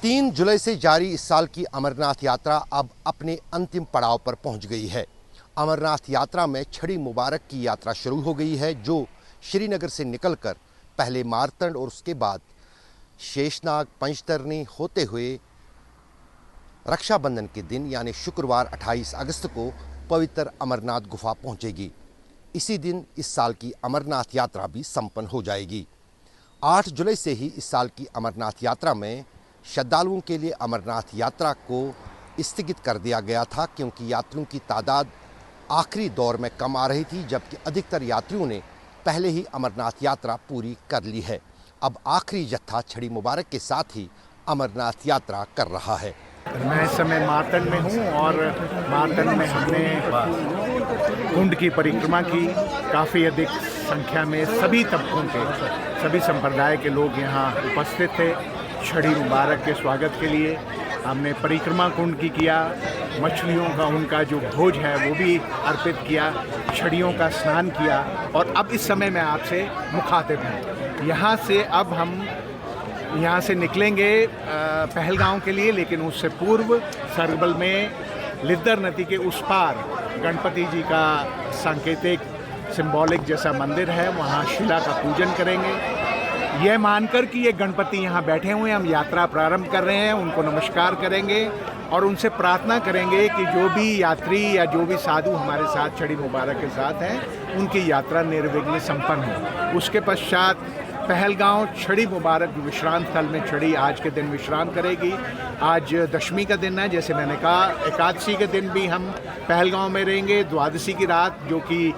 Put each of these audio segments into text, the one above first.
3 जुलाई से जारी इस साल की अमरनाथ यात्रा अब अपने अंतिम पड़ाव पर पहुंच गई है। अमरनाथ यात्रा में छड़ी मुबारक की यात्रा शुरू हो गई है, जो श्रीनगर से निकलकर पहले मारतंड और उसके बाद शेषनाग पंचतरणी होते हुए रक्षाबंधन के दिन यानी शुक्रवार 28 अगस्त को पवित्र अमरनाथ गुफा पहुंचेगी। इसी दिन इस साल की अमरनाथ यात्रा भी संपन्न हो जाएगी। 8 जुलाई से ही इस साल की अमरनाथ यात्रा में श्रद्धालुओं के लिए अमरनाथ यात्रा को स्थगित कर दिया गया था, क्योंकि यात्रियों की तादाद आखिरी दौर में कम आ रही थी, जबकि अधिकतर यात्रियों ने पहले ही अमरनाथ यात्रा पूरी कर ली है। अब आखिरी जत्था छड़ी मुबारक के साथ ही अमरनाथ यात्रा कर रहा है। मैं इस समय मारतंड में हूँ और मारतंड में हमने कुंड की परिक्रमा की। काफ़ी अधिक संख्या में सभी तबकों के, सभी संप्रदाय के लोग यहाँ उपस्थित थे छड़ी मुबारक के स्वागत के लिए। हमने परिक्रमा कुंड की किया, मछलियों का उनका जो भोज है वो भी अर्पित किया, छड़ियों का स्नान किया और अब इस समय मैं आपसे मुखातिब हूँ। यहाँ से अब हम यहाँ से निकलेंगे पहलगांव के लिए, लेकिन उससे पूर्व सरगबल में लिद्दर नदी के उस पार गणपति जी का सांकेतिक सिंबॉलिक जैसा मंदिर है, वहाँ शिला का पूजन करेंगे। यह मानकर कि ये गणपति यहाँ बैठे हुए हैं, हम यात्रा प्रारंभ कर रहे हैं, उनको नमस्कार करेंगे और उनसे प्रार्थना करेंगे कि जो भी यात्री या जो भी साधु हमारे साथ छड़ी मुबारक के साथ हैं, उनकी यात्रा निर्विघ्न संपन्न हो। उसके पश्चात पहलगांव छड़ी मुबारक विश्राम स्थल में छड़ी आज के दिन विश्राम करेगी। आज दशमी का दिन है, जैसे मैंने कहा, एकादशी के दिन भी हम पहलगांव में रहेंगे। द्वादशी की रात जो कि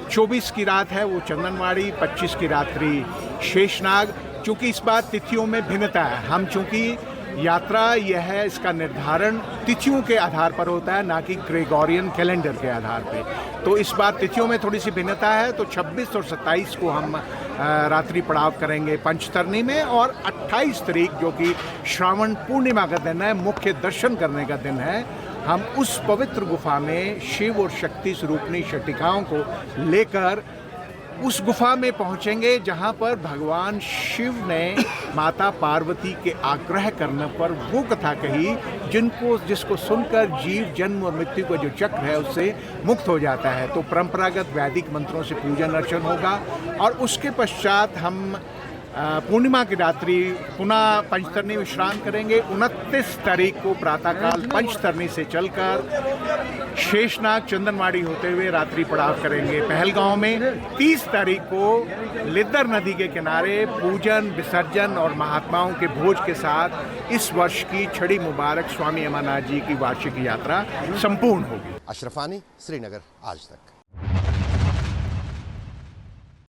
24 की रात है वो चंदनवाड़ी, 25 की रात्रि शेषनाग। चूँकि इस बार तिथियों में भिन्नता है, हम चूँकि यात्रा यह है, इसका निर्धारण तिथियों के आधार पर होता है, ना कि ग्रेगोरियन कैलेंडर के आधार पे। तो इस बार तिथियों में थोड़ी सी भिन्नता है। तो 26 और 27 को हम रात्रि पड़ाव करेंगे पंचतरणी में और 28 तारीख जो कि श्रावण पूर्णिमा का दिन है, मुख्य दर्शन करने का दिन है, हम उस पवित्र गुफा में शिव और शक्ति स्वरूपनी शटिकाओं को लेकर उस गुफा में पहुंचेंगे, जहां पर भगवान शिव ने माता पार्वती के आग्रह करने पर वो कथा कही जिसको सुनकर जीव जन्म और मृत्यु का जो चक्र है उससे मुक्त हो जाता है। तो परंपरागत वैदिक मंत्रों से पूजन अर्चन होगा और उसके पश्चात हम पूर्णिमा की रात्रि पुनः पंचतरणी विश्राम करेंगे। 29 तारीख को प्रातःकाल पंचतरणी से चलकर शेषनाग चंदनवाड़ी होते हुए रात्रि पड़ाव करेंगे पहलगांव में। 30 तारीख को लिद्दर नदी के किनारे पूजन, विसर्जन और महात्माओं के भोज के साथ इस वर्ष की छड़ी मुबारक स्वामी अमरनाथ जी की वार्षिक यात्रा संपूर्ण होगी। अशरफ आनी, श्रीनगर, आज तक।